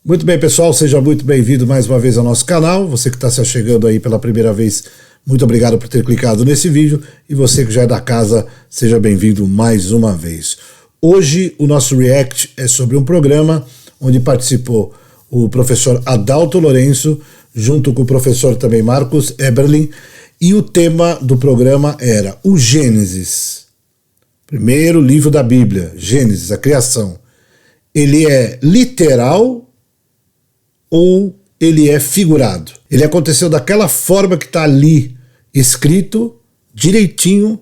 Muito bem, pessoal, seja muito bem-vindo mais uma vez ao nosso canal. Você que está se chegando aí pela primeira vez, muito obrigado por ter clicado nesse vídeo. E você que já é da casa, seja bem-vindo mais uma vez. Hoje o nosso react é sobre um programa onde participou o professor Adalto Lourenço, junto com o professor também Marcos Eberlin, e o tema do programa era o Gênesis. Primeiro livro da Bíblia, Gênesis, a criação. Ele é literal ou ele é figurado? Ele aconteceu daquela forma que está ali escrito, direitinho,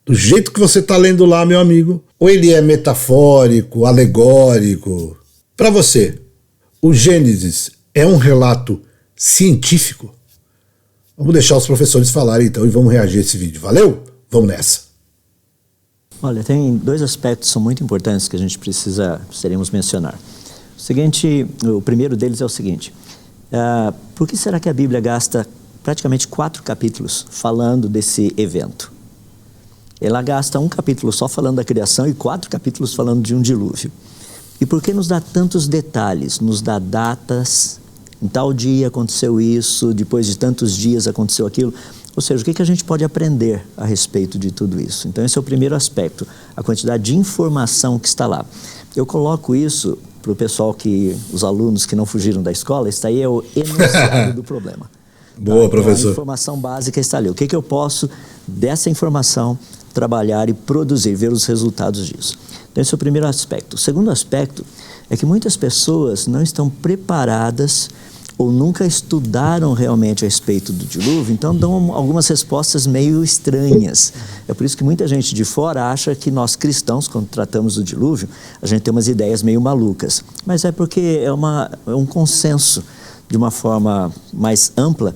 do jeito que você está lendo lá, meu amigo? Ou ele é metafórico, alegórico? Para você, o Gênesis é um relato científico? Vamos deixar os professores falarem então e vamos reagir a esse vídeo. Valeu? Vamos nessa. Olha, tem dois aspectos que são muito importantes que a gente precisaremos mencionar. O primeiro deles é o seguinte: por que será que a Bíblia gasta praticamente 4 capítulos falando desse evento? Ela gasta um capítulo só falando da criação e 4 capítulos falando de um dilúvio. E por que nos dá tantos detalhes? Nos dá datas, em tal dia aconteceu isso, depois de tantos dias aconteceu aquilo. Ou seja, o que a gente pode aprender a respeito de tudo isso? Então esse é o primeiro aspecto, a quantidade de informação que está lá. Eu coloco isso para o pessoal os alunos que não fugiram da escola, isso aí é o enunciado do problema. Boa, professor. Então, a informação básica está ali. O que eu posso, dessa informação, trabalhar e produzir, ver os resultados disso. Então esse é o primeiro aspecto. O segundo aspecto é que muitas pessoas não estão preparadas ou nunca estudaram realmente a respeito do dilúvio, então dão algumas respostas meio estranhas. É por isso que muita gente de fora acha que nós cristãos, quando tratamos do dilúvio, a gente tem umas ideias meio malucas. Mas é porque é um consenso, de uma forma mais ampla,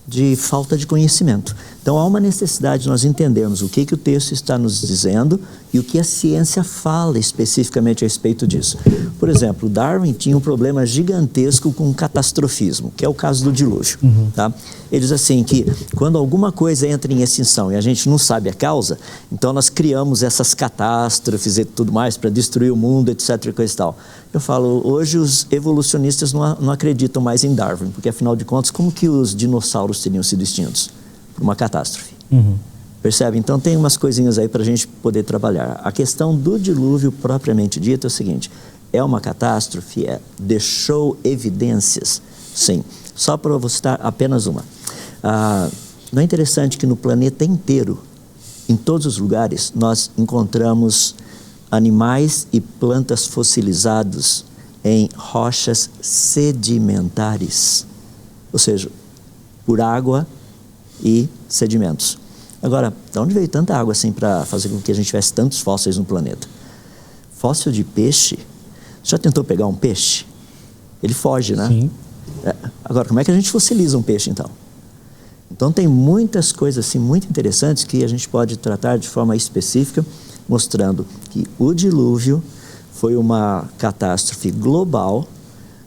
de falta de conhecimento. Então há uma necessidade de nós entendermos o que o texto está nos dizendo e o que a ciência fala especificamente a respeito disso. Por exemplo, Darwin tinha um problema gigantesco com o catastrofismo, que é o caso do dilúvio. Tá? Ele diz assim que quando alguma coisa entra em extinção e a gente não sabe a causa, então nós criamos essas catástrofes e tudo mais para destruir o mundo, etc. e coisa e tal. Eu falo, hoje os evolucionistas não acreditam mais em Darwin, porque afinal de contas, como que os dinossauros teriam sido extintos? Por uma catástrofe. Percebe? Então tem umas coisinhas aí para a gente poder trabalhar. A questão do dilúvio propriamente dito é o seguinte: é uma catástrofe? Deixou evidências? Sim. Só para eu citar apenas uma. Não é interessante que no planeta inteiro, em todos os lugares, nós encontramos animais e plantas fossilizados em rochas sedimentares, ou seja, por água e sedimentos. Agora, de onde veio tanta água assim para fazer com que a gente tivesse tantos fósseis no planeta? Fóssil de peixe? Já tentou pegar um peixe? Ele foge, né? Sim. Agora, como é que a gente fossiliza um peixe, então? Então tem muitas coisas assim muito interessantes que a gente pode tratar de forma específica, mostrando que o dilúvio foi uma catástrofe global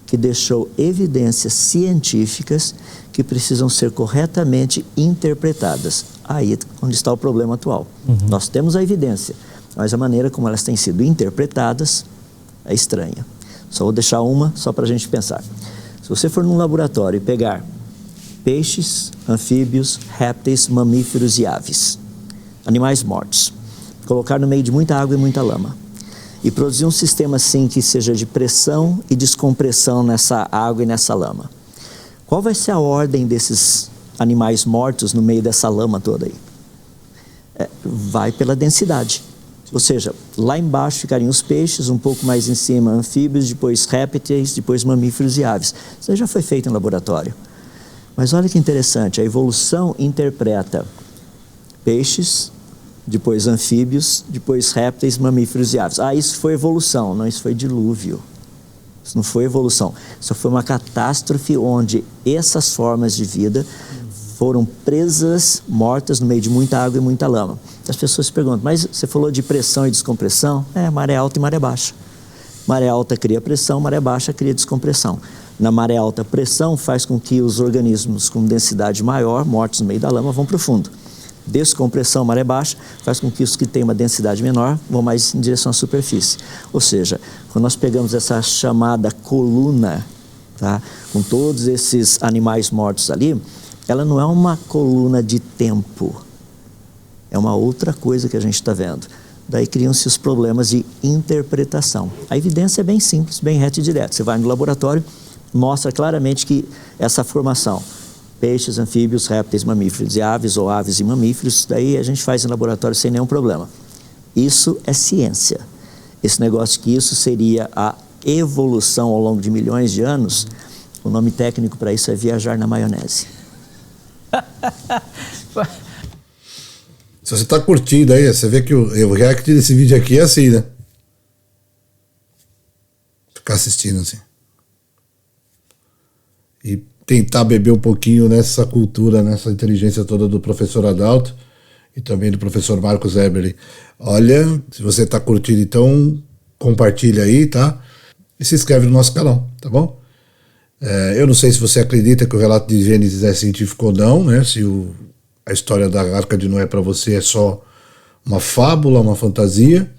que deixou evidências científicas que precisam ser corretamente interpretadas. Aí onde está o problema atual. Nós temos a evidência, mas a maneira como elas têm sido interpretadas é estranha. Só vou deixar uma só para a gente pensar. Se você for num laboratório e pegar peixes, anfíbios, répteis, mamíferos e aves, animais mortos, colocar no meio de muita água e muita lama, e produzir um sistema assim que seja de pressão e descompressão nessa água e nessa lama, qual vai ser a ordem desses animais mortos no meio dessa lama toda aí? Vai pela densidade. Ou seja, lá embaixo ficariam os peixes, um pouco mais em cima anfíbios, depois répteis, depois mamíferos e aves. Isso já foi feito em laboratório. Mas olha que interessante, a evolução interpreta peixes, depois anfíbios, depois répteis, mamíferos e aves. Isso foi evolução, não, isso foi dilúvio. Isso não foi evolução, isso foi uma catástrofe onde essas formas de vida foram presas, mortas no meio de muita água e muita lama. As pessoas se perguntam, mas você falou de pressão e descompressão? Maré alta e maré baixa. Maré alta cria pressão, maré baixa cria descompressão. Na maré alta, pressão faz com que os organismos com densidade maior, mortos no meio da lama, vão para o fundo. Descompressão, maré baixa, faz com que os que têm uma densidade menor vão mais em direção à superfície. Ou seja, quando nós pegamos essa chamada coluna tá? Com todos esses animais mortos ali, ela não é uma coluna de tempo. É uma outra coisa que a gente está vendo. Daí criam-se os problemas de interpretação. A evidência é bem simples, bem reta e direta. Você vai no laboratório, mostra claramente que essa formação, peixes, anfíbios, répteis, mamíferos e aves, ou aves e mamíferos, daí a gente faz em laboratório sem nenhum problema. Isso é ciência. Esse negócio que isso seria a evolução ao longo de milhões de anos, o nome técnico para isso é viajar na maionese. Se você está curtindo aí, você vê que o react desse vídeo aqui é assim, né? Ficar assistindo assim. E tentar beber um pouquinho nessa cultura, nessa inteligência toda do professor Adalto e também do professor Marcos Eberle. Olha, se você está curtindo, então compartilha aí, tá? E se inscreve no nosso canal, tá bom? Eu não sei se você acredita que o relato de Gênesis é científico ou não, né? Se a história da Arca de Noé para você é só uma fábula, uma fantasia.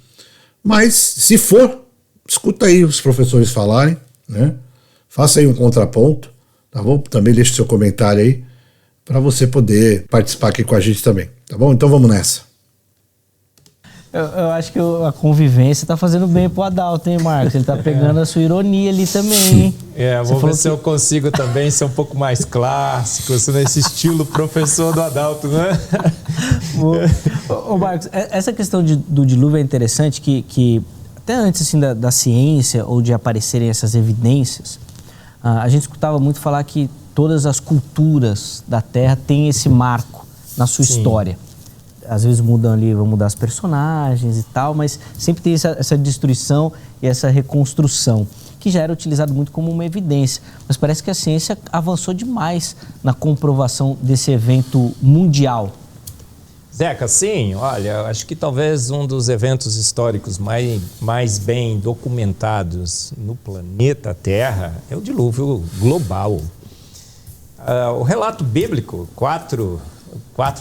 Mas, se for, escuta aí os professores falarem, né? Faça aí um contraponto, tá bom? Também deixe seu comentário aí, para você poder participar aqui com a gente também, tá bom? Então vamos nessa. Eu acho que a convivência tá fazendo bem pro Adalto, hein, Marcos? Ele tá pegando a sua ironia ali também, hein? Vou ver se eu consigo também ser um pouco mais clássico, nesse estilo professor do Adalto, né? Ô Marcos, essa questão do dilúvio é interessante, que até antes assim, da ciência ou de aparecerem essas evidências, a gente escutava muito falar que todas as culturas da Terra têm esse marco na sua história. Às vezes mudam ali, vão mudar os personagens e tal, mas sempre tem essa destruição e essa reconstrução, que já era utilizado muito como uma evidência. Mas parece que a ciência avançou demais na comprovação desse evento mundial. Zeca, sim, olha, acho que talvez um dos eventos históricos mais bem documentados no planeta Terra é o dilúvio global. O relato bíblico, quatro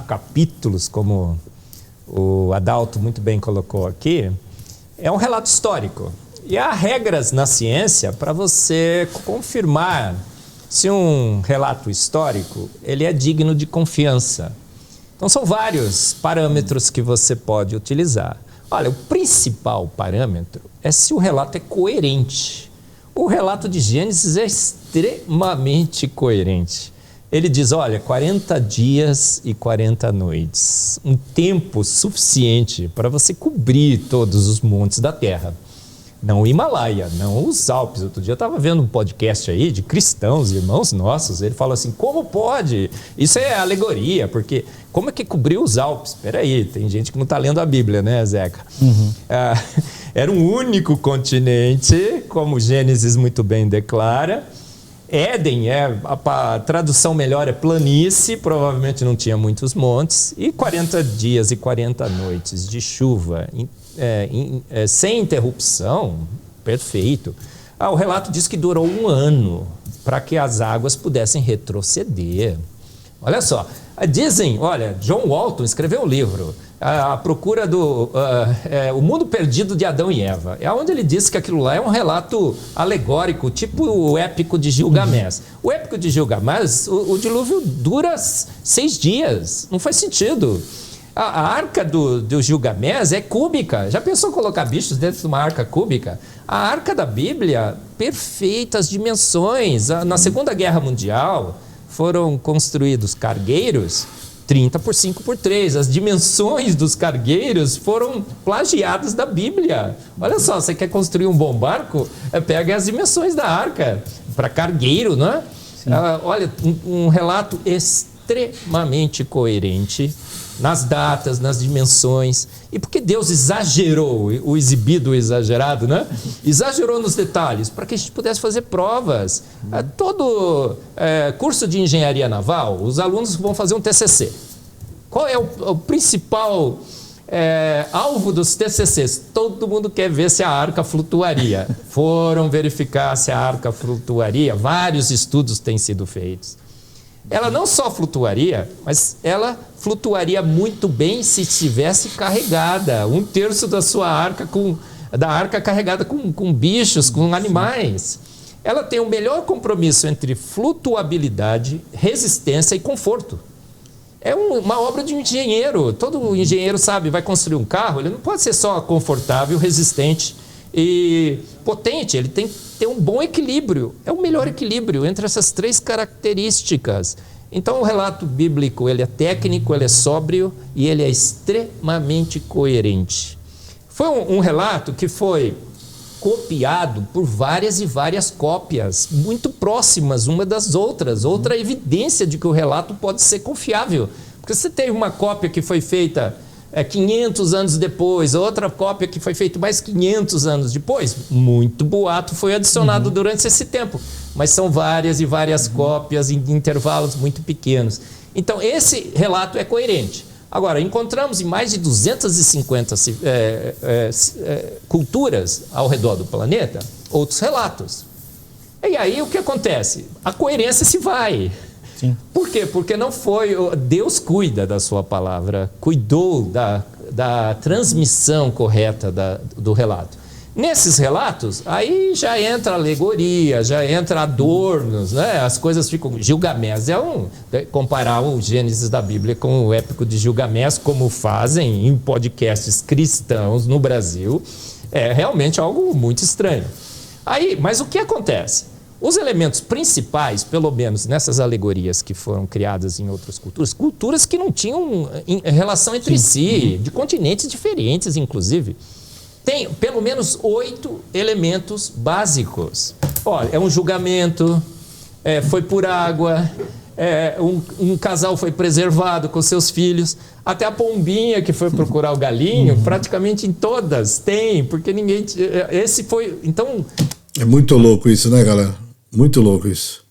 capítulos, como o Adalto muito bem colocou aqui, é um relato histórico. E há regras na ciência para você confirmar se um relato histórico ele é digno de confiança. Então são vários parâmetros que você pode utilizar. Olha, o principal parâmetro é se o relato é coerente. O relato de Gênesis é extremamente coerente. Ele diz, olha, 40 dias e 40 noites, um tempo suficiente para você cobrir todos os montes da terra. Não o Himalaia, não os Alpes. Outro dia eu estava vendo um podcast aí de cristãos, irmãos nossos, ele fala assim, como pode? Isso é alegoria, porque como é que cobriu os Alpes? Espera aí, tem gente que não está lendo a Bíblia, né, Zeca? Era um único continente, como Gênesis muito bem declara. Éden, a tradução melhor é planície, provavelmente não tinha muitos montes, e 40 dias e 40 noites de chuva, sem interrupção, perfeito. O relato diz que durou 1 ano para que as águas pudessem retroceder. Olha só, dizem, olha, John Walton escreveu um livro, A Procura o Mundo Perdido de Adão e Eva. É onde ele diz que aquilo lá é um relato alegórico, tipo o épico de Gilgamesh. O épico de Gilgamesh, o dilúvio dura 6 dias, não faz sentido. A arca do Gilgamesh é cúbica. Já pensou colocar bichos dentro de uma arca cúbica? A arca da Bíblia, perfeitas dimensões. Na Segunda Guerra Mundial, foram construídos cargueiros 30 por 5 por 3. As dimensões dos cargueiros foram plagiadas da Bíblia. Olha só, você quer construir um bom barco? Pega as dimensões da arca para cargueiro, não é? Olha, um relato extremamente coerente nas datas, nas dimensões. E por que Deus exagerou, o exibido exagerado, né? Exagerou nos detalhes, para que a gente pudesse fazer provas. Todo curso de engenharia naval, os alunos vão fazer um TCC. Qual é o principal alvo dos TCCs? Todo mundo quer ver se a arca flutuaria. Foram verificar se a arca flutuaria. Vários estudos têm sido feitos. Ela não só flutuaria, mas ela flutuaria muito bem se estivesse carregada. 1/3 da sua arca da arca carregada com bichos, com animais. ela tem o melhor compromisso entre flutuabilidade, resistência e conforto. É uma obra de um engenheiro. Todo engenheiro sabe, vai construir um carro, ele não pode ser só confortável, resistente e potente. Ele tem que ter um bom equilíbrio. É o melhor equilíbrio entre essas 3 características. Então, o relato bíblico, ele é técnico, ele é sóbrio e ele é extremamente coerente. Foi um relato que foi copiado por várias e várias cópias, muito próximas uma das outras. Outra evidência de que o relato pode ser confiável. Porque você tem uma cópia que foi feita 500 anos depois, outra cópia que foi feita mais 500 anos depois, muito boato foi adicionado durante esse tempo. Mas são várias e várias cópias em intervalos muito pequenos. Então, esse relato é coerente. Agora, encontramos em mais de 250 culturas ao redor do planeta outros relatos. E aí o que acontece? A coerência se vai. Sim. Por quê? Porque não foi... Deus cuida da sua palavra, cuidou da transmissão correta do relato. Nesses relatos, aí já entra alegoria, já entra adornos, né? As coisas ficam... Gilgamés comparar o Gênesis da Bíblia com o épico de Gilgamés, como fazem em podcasts cristãos no Brasil, é realmente algo muito estranho. Aí, mas o que acontece? Os elementos principais, pelo menos nessas alegorias que foram criadas em outras culturas que não tinham relação entre si, de continentes diferentes, inclusive, tem pelo menos 8 elementos básicos. Olha, é um julgamento, foi por água, um casal foi preservado com seus filhos, até a pombinha que foi procurar o galinho, praticamente em todas tem, porque ninguém... Esse foi... Então... É muito louco isso, né, galera? Muito louco isso.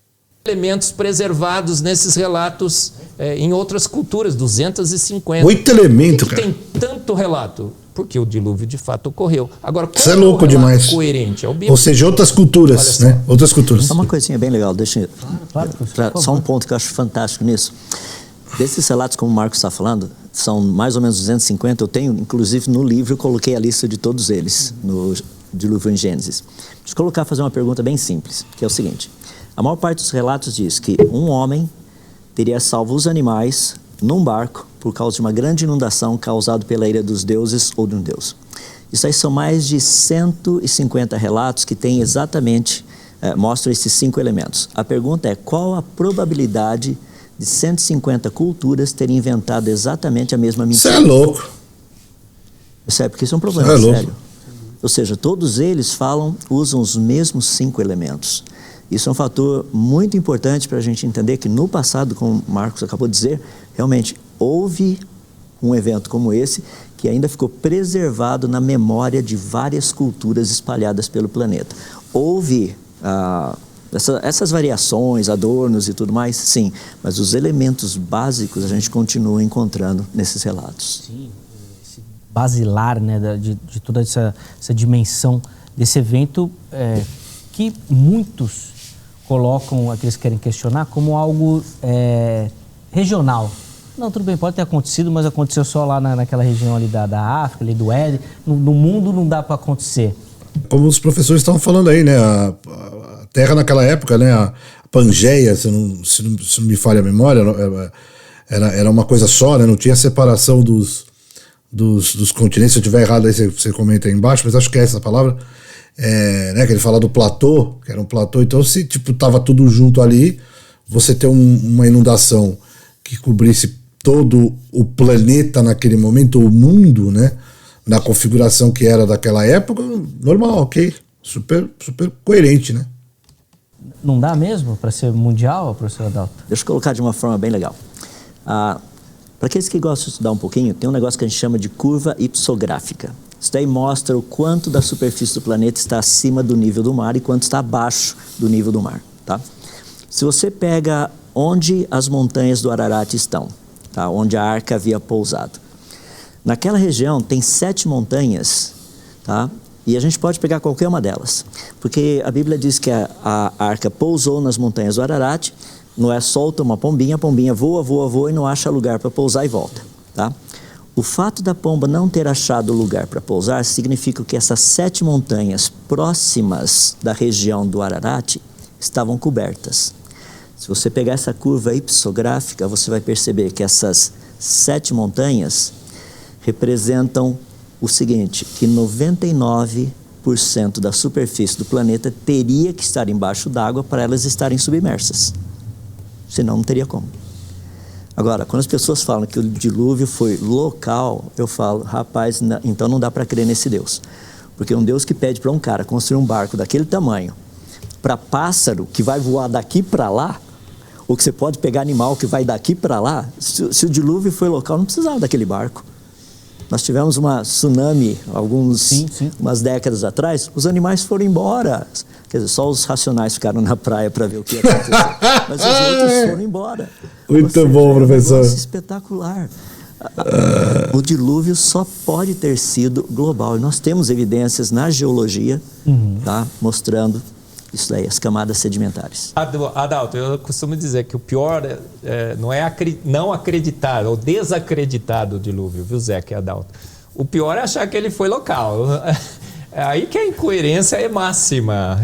Elementos preservados nesses relatos em outras culturas, 250. 8 elementos, cara. Tem tanto relato? Porque o dilúvio de fato ocorreu. Agora, isso é louco demais. Coerente, ou seja, outras culturas, né? Outras culturas. Só uma coisinha bem legal, deixa eu... Só um ponto que eu acho fantástico nisso. Desses relatos, como o Marcos está falando, são mais ou menos 250. Eu tenho, inclusive, no livro, eu coloquei a lista de todos eles, no dilúvio em Gênesis. Deixa eu fazer uma pergunta bem simples, que é o seguinte. A maior parte dos relatos diz que um homem teria salvo os animais num barco por causa de uma grande inundação causada pela ira dos deuses ou de um deus. Isso aí são mais de 150 relatos que têm exatamente, mostram esses 5 elementos. A pergunta é, qual a probabilidade de 150 culturas terem inventado exatamente a mesma mentira? Isso é louco. Isso é porque isso é um problema sério. Ou seja, todos eles usam os mesmos 5 elementos. Isso é um fator muito importante para a gente entender que no passado, como o Marcos acabou de dizer, realmente houve um evento como esse que ainda ficou preservado na memória de várias culturas espalhadas pelo planeta. Houve essas variações, adornos e tudo mais, sim, mas os elementos básicos a gente continua encontrando nesses relatos. Sim, esse basilar, né, de toda essa dimensão desse evento que muitos colocam, aqueles que querem questionar, como algo regional. Não, tudo bem, pode ter acontecido, mas aconteceu só lá naquela região ali da África, ali do Éden. No mundo não dá para acontecer. Como os professores estavam falando aí, né? A Terra naquela época, né? A Pangeia, se não me falha a memória, era uma coisa só, né? Não tinha separação dos continentes. Se eu estiver errado aí, você comenta aí embaixo, mas acho que é essa a palavra. Né, que ele fala do platô, que era um platô, então se tava tudo junto ali, você ter uma inundação que cobrisse todo o planeta naquele momento, o mundo, né, na configuração que era daquela época, normal, ok, super coerente, né? Não dá mesmo para ser mundial, professor Adalto? Deixa eu colocar de uma forma bem legal. Para aqueles que gostam de estudar um pouquinho, tem um negócio que a gente chama de curva ipsográfica. Isso daí mostra o quanto da superfície do planeta está acima do nível do mar e quanto está abaixo do nível do mar, tá? Se você pega onde as montanhas do Ararat estão, tá? Onde a arca havia pousado, naquela região tem 7 montanhas, tá? E a gente pode pegar qualquer uma delas, porque a Bíblia diz que a arca pousou nas montanhas do Ararat. Noé solta uma pombinha, a pombinha voa e não acha lugar para pousar e volta, tá? O fato da pomba não ter achado lugar para pousar significa que essas 7 montanhas próximas da região do Ararat estavam cobertas. Se você pegar essa curva ipsográfica, você vai perceber que essas 7 montanhas representam o seguinte, que 99% da superfície do planeta teria que estar embaixo d'água para elas estarem submersas. Senão não teria como. Agora, quando as pessoas falam que o dilúvio foi local, eu falo, rapaz, então não dá para crer nesse Deus. Porque um Deus que pede para um cara construir um barco daquele tamanho, para pássaro que vai voar daqui para lá, ou que você pode pegar animal que vai daqui para lá, se o dilúvio foi local, não precisava daquele barco. Nós tivemos uma tsunami umas décadas atrás, os animais foram embora. Quer dizer, só os racionais ficaram na praia para ver o que ia acontecer. Mas os outros foram embora. Muito bom, professor. É um negócio espetacular. O dilúvio só pode ter sido global. E nós temos evidências na geologia, tá, mostrando isso aí, as camadas sedimentares. Adalto, eu costumo dizer que o pior não é não acreditar ou desacreditar do dilúvio, viu, Zeca e Adalto? O pior é achar que ele foi local. É aí que a incoerência é máxima,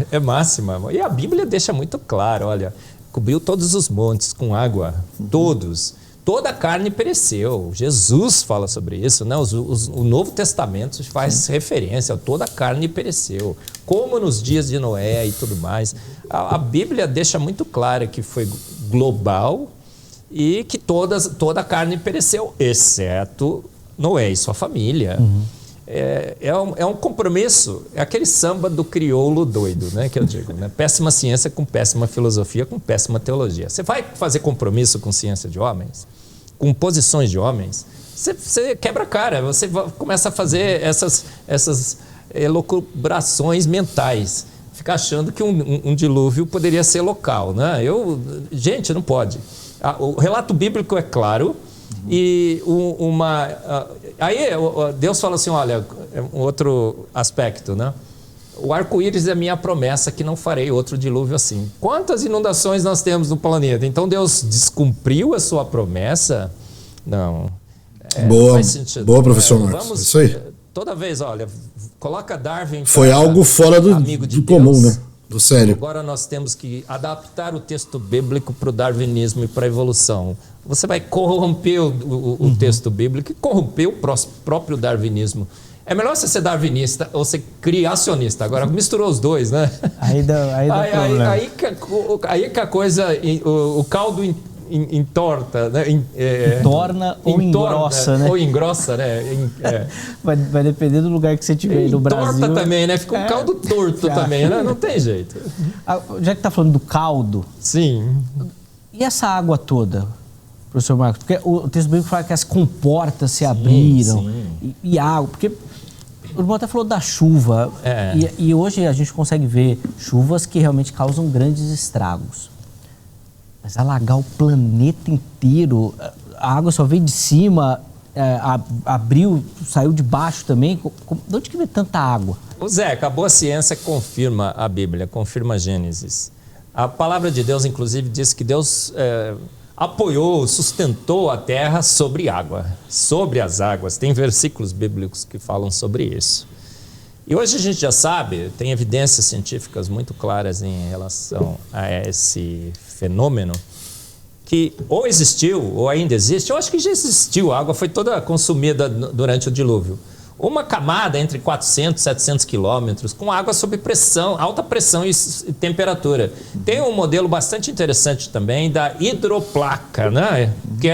E a Bíblia deixa muito claro, olha, cobriu todos os montes com água, todos. Toda a carne pereceu. Jesus fala sobre isso, né? O Novo Testamento faz referência a toda a carne pereceu. Como nos dias de Noé e tudo mais. A Bíblia deixa muito claro que foi global e que toda a carne pereceu, exceto Noé e sua família. É um compromisso, é aquele samba do crioulo doido, né, que eu digo, né? Péssima ciência com péssima filosofia, com péssima teologia. Você vai fazer compromisso com ciência de homens, com posições de homens, você quebra a cara, você começa a fazer essas elucubrações mentais, fica achando que um dilúvio poderia ser local, né? Gente, não pode. O relato bíblico é claro. E aí Deus fala assim, olha, um outro aspecto, né? O arco-íris é minha promessa que não farei outro dilúvio assim. Quantas inundações nós temos no planeta? Então Deus descumpriu a sua promessa? Não. Boa, professor Marcos. Isso aí. Toda vez, olha, coloca Darwin... Foi algo fora do comum, né? Do sério. Agora nós temos que adaptar o texto bíblico para o darwinismo e para a evolução. Você vai corromper o texto bíblico e corromper o próprio darwinismo. É melhor você ser darwinista ou ser criacionista. Agora misturou os dois, né? Aí dá problema. Aí que a coisa, o caldo entorta, né? Entorna ou engrossa, né? Ou engrossa, né? Vai depender do lugar que você estiver no Brasil. Torta também, né? Fica um caldo torto também, né? Não tem jeito. Já que tá falando do caldo... Sim. E essa água toda, professor Marcos? Porque o texto bíblico fala que as comportas se abriram. E água... Porque o irmão até falou da chuva. E hoje a gente consegue ver chuvas que realmente causam grandes estragos. Mas alagar o planeta inteiro, a água só veio de cima, abriu, saiu de baixo também. De onde que vem tanta água? Zeca, a boa ciência confirma a Bíblia, confirma Gênesis. A palavra de Deus, inclusive, diz que Deus apoiou, sustentou a terra sobre água, sobre as águas. Tem versículos bíblicos que falam sobre isso. E hoje a gente já sabe, tem evidências científicas muito claras em relação a esse fenômeno, que ou existiu ou ainda existe. Eu acho que já existiu, a água foi toda consumida durante o dilúvio. Uma camada entre 400 e 700 quilômetros, com água sob pressão, alta pressão e temperatura. Tem um modelo bastante interessante também da hidroplaca, né? Que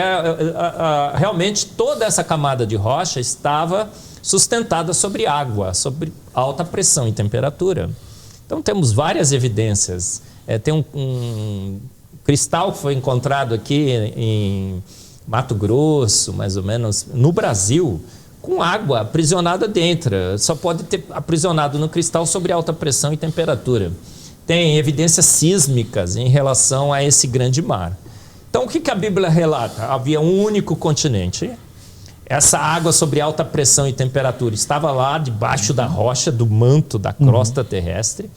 realmente toda essa camada de rocha estava sustentada sobre água, sobre alta pressão e temperatura. Então temos várias evidências. Tem um cristal que foi encontrado aqui em Mato Grosso, mais ou menos, no Brasil, com água aprisionada dentro. Só pode ter aprisionado no cristal sobre alta pressão e temperatura. Tem evidências sísmicas em relação a esse grande mar. Então o que a Bíblia relata? Havia um único continente. Essa água sobre alta pressão e temperatura estava lá debaixo da rocha, do manto da crosta terrestre.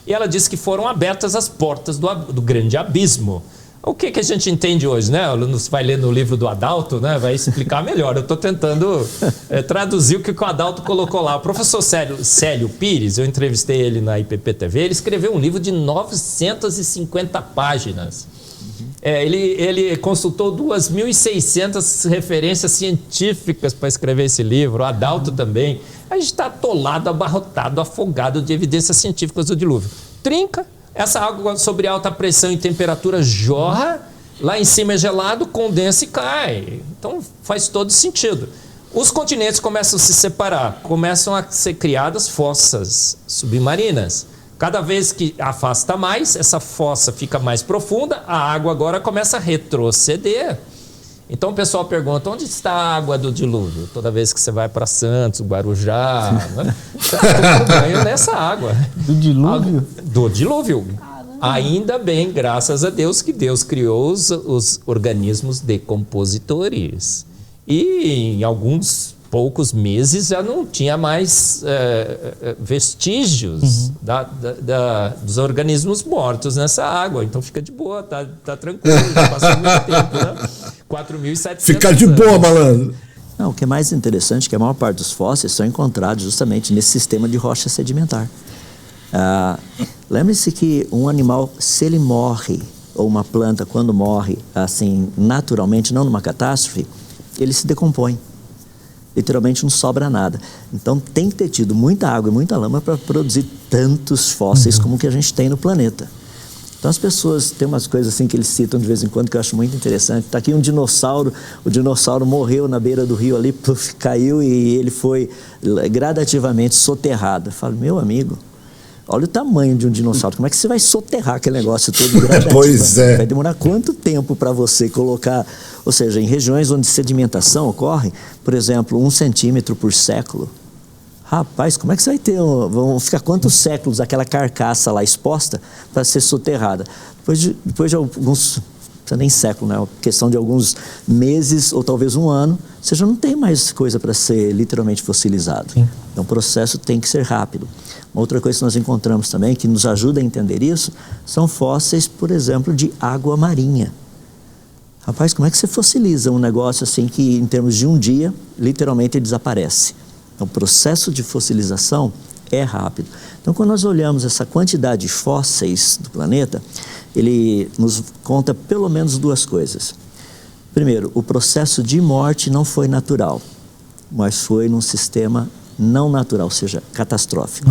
E ela diz que foram abertas as portas do grande abismo. O que a gente entende hoje, né? O aluno vai ler no livro do Adalto, né? Vai explicar melhor. Eu estou tentando traduzir o que o Adalto colocou lá. O professor Célio Pires, eu entrevistei ele na IPP-TV, ele escreveu um livro de 950 páginas. Ele consultou 2.600 referências científicas para escrever esse livro, o Adalto também. A gente está atolado, abarrotado, afogado de evidências científicas do dilúvio. Trinca, essa água sobre alta pressão e temperatura jorra, lá em cima é gelado, condensa e cai. Então faz todo sentido. Os continentes começam a se separar, começam a ser criadas fossas submarinas. Cada vez que afasta mais, essa fossa fica mais profunda, a água agora começa a retroceder. Então o pessoal pergunta, onde está a água do dilúvio? Toda vez que você vai para Santos, Guarujá, né? Você toma banho nessa água. Do dilúvio? Do dilúvio. Ainda bem, graças a Deus, que Deus criou os organismos decompositores. E em alguns poucos meses já não tinha mais vestígios dos organismos mortos nessa água. Então fica de boa, tá tranquilo, já passou muito tempo, né? 4.700 Fica de boa, malandro. Não, o que é mais interessante é que a maior parte dos fósseis são encontrados justamente nesse sistema de rocha sedimentar. Lembre-se que um animal, se ele morre, ou uma planta, quando morre, assim, naturalmente, não numa catástrofe, ele se decompõe. Literalmente não sobra nada. Então tem que ter tido muita água e muita lama para produzir tantos fósseis como que a gente tem no planeta. Então as pessoas, tem umas coisas assim que eles citam de vez em quando que eu acho muito interessante. Está aqui um dinossauro, o dinossauro morreu na beira do rio ali, puff, caiu e ele foi gradativamente soterrado. Eu falo, meu amigo, olha o tamanho de um dinossauro, como é que você vai soterrar aquele negócio todo gradativamente? Pois é. Vai demorar quanto tempo para você colocar, ou seja, em regiões onde sedimentação ocorre, por exemplo, 1 centímetro por século. Rapaz, como é que você vai ter, vão ficar quantos séculos aquela carcaça lá exposta para ser soterrada? Depois de alguns, não precisa nem século, né? Questão de alguns meses ou talvez um ano, você já não tem mais coisa para ser literalmente fossilizado. Sim. Então o processo tem que ser rápido. Uma outra coisa que nós encontramos também, que nos ajuda a entender isso, são fósseis, por exemplo, de água marinha. Rapaz, como é que você fossiliza um negócio assim que em termos de um dia, literalmente ele desaparece? Então, o processo de fossilização é rápido. Então, quando nós olhamos essa quantidade de fósseis do planeta, ele nos conta pelo menos duas coisas. Primeiro, o processo de morte não foi natural, mas foi num sistema não natural, ou seja, catastrófico.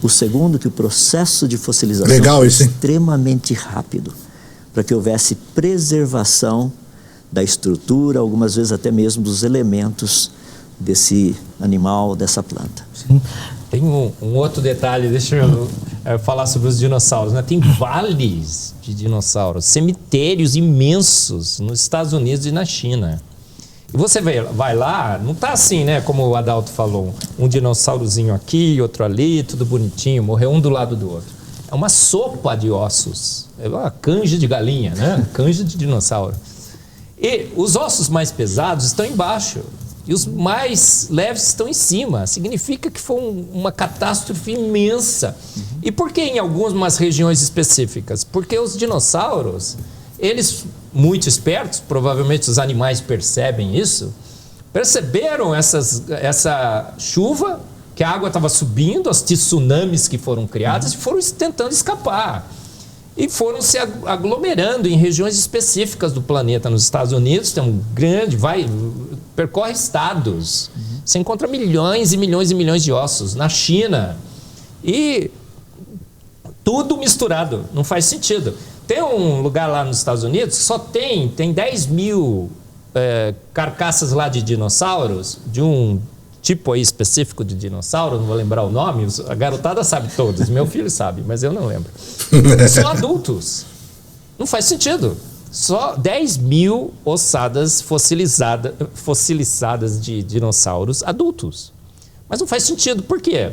O segundo, que o processo de fossilização foi extremamente rápido, para que houvesse preservação da estrutura, algumas vezes até mesmo dos elementos desse animal, dessa planta. Sim. Tem um outro detalhe, deixa eu falar sobre os dinossauros, né? Tem vales de dinossauros, cemitérios imensos nos Estados Unidos e na China. E você vai lá, não tá assim, né? Como o Adalto falou, um dinossaurozinho aqui, outro ali, tudo bonitinho, morreu um do lado do outro. É uma sopa de ossos, é uma canja de galinha, né? Canja de dinossauro. E os ossos mais pesados estão embaixo. E os mais leves estão em cima. Significa que foi uma catástrofe imensa. E por que em algumas regiões específicas? Porque os dinossauros, eles, muito espertos, provavelmente os animais percebem isso, perceberam essa chuva, que a água estava subindo, os tsunamis que foram criados, e foram tentando escapar. E foram se aglomerando em regiões específicas do planeta. Nos Estados Unidos tem um grande, percorre estados. Você encontra milhões e milhões e milhões de ossos. Na China. E tudo misturado, não faz sentido. Tem um lugar lá nos Estados Unidos que só tem 10 mil carcaças lá de dinossauros, de um tipo aí específico de dinossauro, não vou lembrar o nome, a garotada sabe todos, meu filho sabe, mas eu não lembro. Só adultos. Não faz sentido. Só 10 mil ossadas fossilizadas de dinossauros adultos. Mas não faz sentido. Por quê?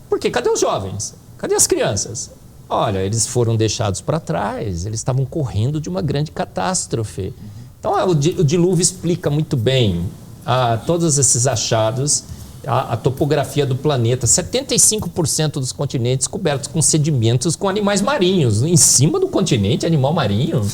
Porque cadê os jovens? Cadê as crianças? Olha, eles foram deixados para trás, eles estavam correndo de uma grande catástrofe. Então o dilúvio explica muito bem todos esses achados a topografia do planeta. 75% dos continentes cobertos com sedimentos com animais marinhos. Em cima do continente, animal marinho?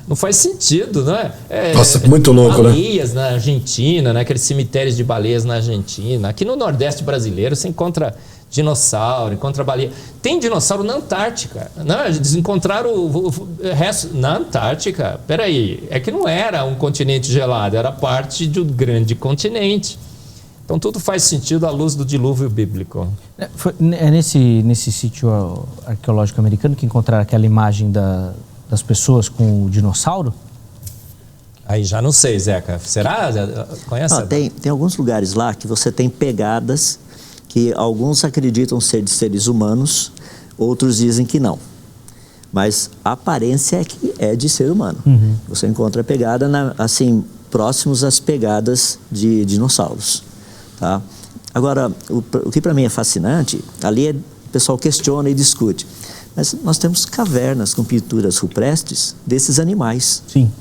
Não faz sentido, não é? Nossa, muito louco, né? Baleias na Argentina, né? Aqueles cemitérios de baleias na Argentina. Aqui no Nordeste brasileiro você encontra dinossauro, encontra baleia. Tem dinossauro na Antártica. Não, eles encontraram o resto na Antártica. Peraí, é que não era um continente gelado, era parte do grande continente. Então tudo faz sentido à luz do dilúvio bíblico. É nesse sítio arqueológico americano que encontraram aquela imagem das pessoas com o dinossauro? Aí já não sei, Zeca. Será? Conhece? Tem alguns lugares lá que você tem pegadas que alguns acreditam ser de seres humanos, outros dizem que não. Mas a aparência é que é de ser humano. Você encontra a pegada, assim, próximos às pegadas de dinossauros. Tá? Agora, o que para mim é fascinante, ali o pessoal questiona e discute. Mas nós temos cavernas com pinturas rupestres desses animais. Sim.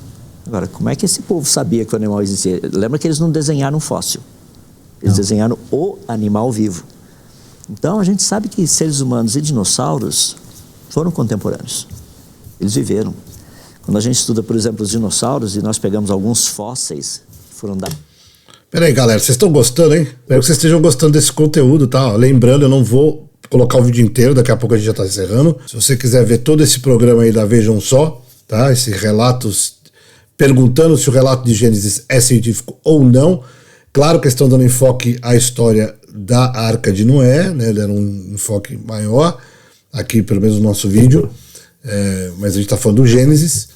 Agora, como é que esse povo sabia que o animal existia? Lembra que eles não desenharam um fóssil. Eles desenharam o animal vivo. Então, a gente sabe que seres humanos e dinossauros foram contemporâneos. Eles viveram. Quando a gente estuda, por exemplo, os dinossauros, e nós pegamos alguns fósseis que foram dados... Peraí, galera, vocês estão gostando, hein? Espero que vocês estejam gostando desse conteúdo, tá? Lembrando, eu não vou colocar o vídeo inteiro, daqui a pouco a gente já está encerrando. Se você quiser ver todo esse programa aí da Vejam Só, tá? Esse relato, perguntando se o relato de Gênesis é científico ou não. Claro que estão dando enfoque à história da Arca de Noé, né? Deram um enfoque maior, aqui pelo menos no nosso vídeo, mas a gente está falando do Gênesis.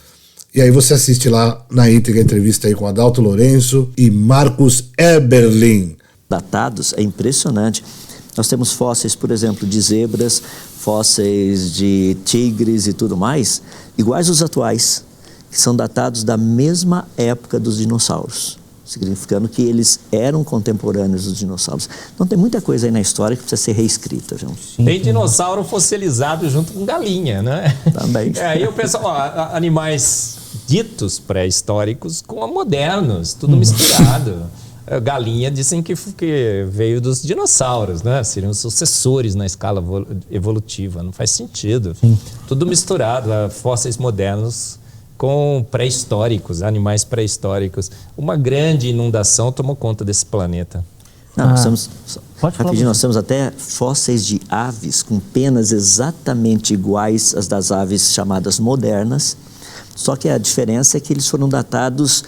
E aí você assiste lá na íntegra a entrevista aí com Adalto Lourenço e Marcos Eberlin. Datados, é impressionante. Nós temos fósseis, por exemplo, de zebras, fósseis de tigres e tudo mais, iguais aos atuais, que são datados da mesma época dos dinossauros, significando que eles eram contemporâneos dos dinossauros. Então tem muita coisa aí na história que precisa ser reescrita, João. Tem dinossauro fossilizado junto com galinha, né? Também. Aí o pessoal, animais ditos pré-históricos com modernos, tudo misturado. Galinha dizem que veio dos dinossauros, né? Seriam sucessores na escala evolutiva. Não faz sentido. Tudo misturado, fósseis modernos com pré-históricos, animais pré-históricos. Uma grande inundação tomou conta desse planeta. Não, nós temos até fósseis de aves com penas exatamente iguais às das aves chamadas modernas, só que a diferença é que eles foram datados,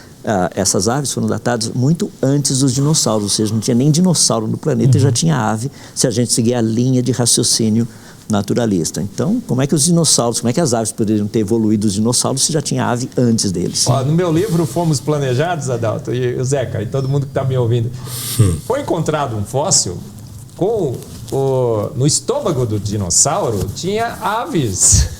essas aves foram datadas muito antes dos dinossauros, ou seja, não tinha nem dinossauro no planeta e já tinha ave, se a gente seguir a linha de raciocínio naturalista. Então, como é que os dinossauros, como é que as aves poderiam ter evoluído os dinossauros se já tinha ave antes deles? No meu livro Fomos Planejados, Adalto, e o Zeca, e todo mundo que está me ouvindo, foi encontrado um fóssil com no estômago do dinossauro tinha aves.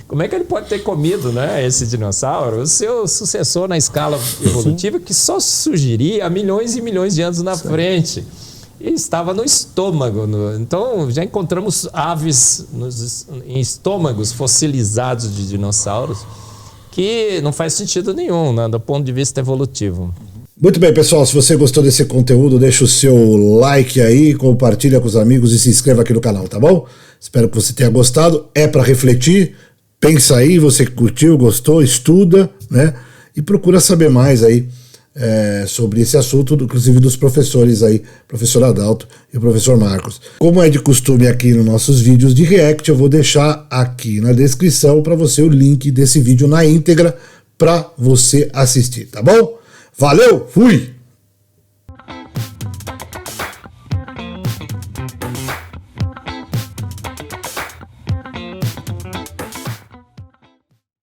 Como é que ele pode ter comido, né, esse dinossauro? O seu sucessor na escala evolutiva que só surgiria há milhões e milhões de anos na frente. E estava no estômago. Então, já encontramos aves em estômagos fossilizados de dinossauros que não faz sentido nenhum, né, do ponto de vista evolutivo. Muito bem, pessoal. Se você gostou desse conteúdo, deixa o seu like aí, compartilha com os amigos e se inscreva aqui no canal, tá bom? Espero que você tenha gostado. É para refletir. Pensa aí, você que curtiu, gostou, estuda, né? E procura saber mais aí sobre esse assunto, inclusive dos professores aí, professor Adalto e o professor Marcos. Como é de costume aqui nos nossos vídeos de React, eu vou deixar aqui na descrição para você o link desse vídeo na íntegra para você assistir, tá bom? Valeu, fui!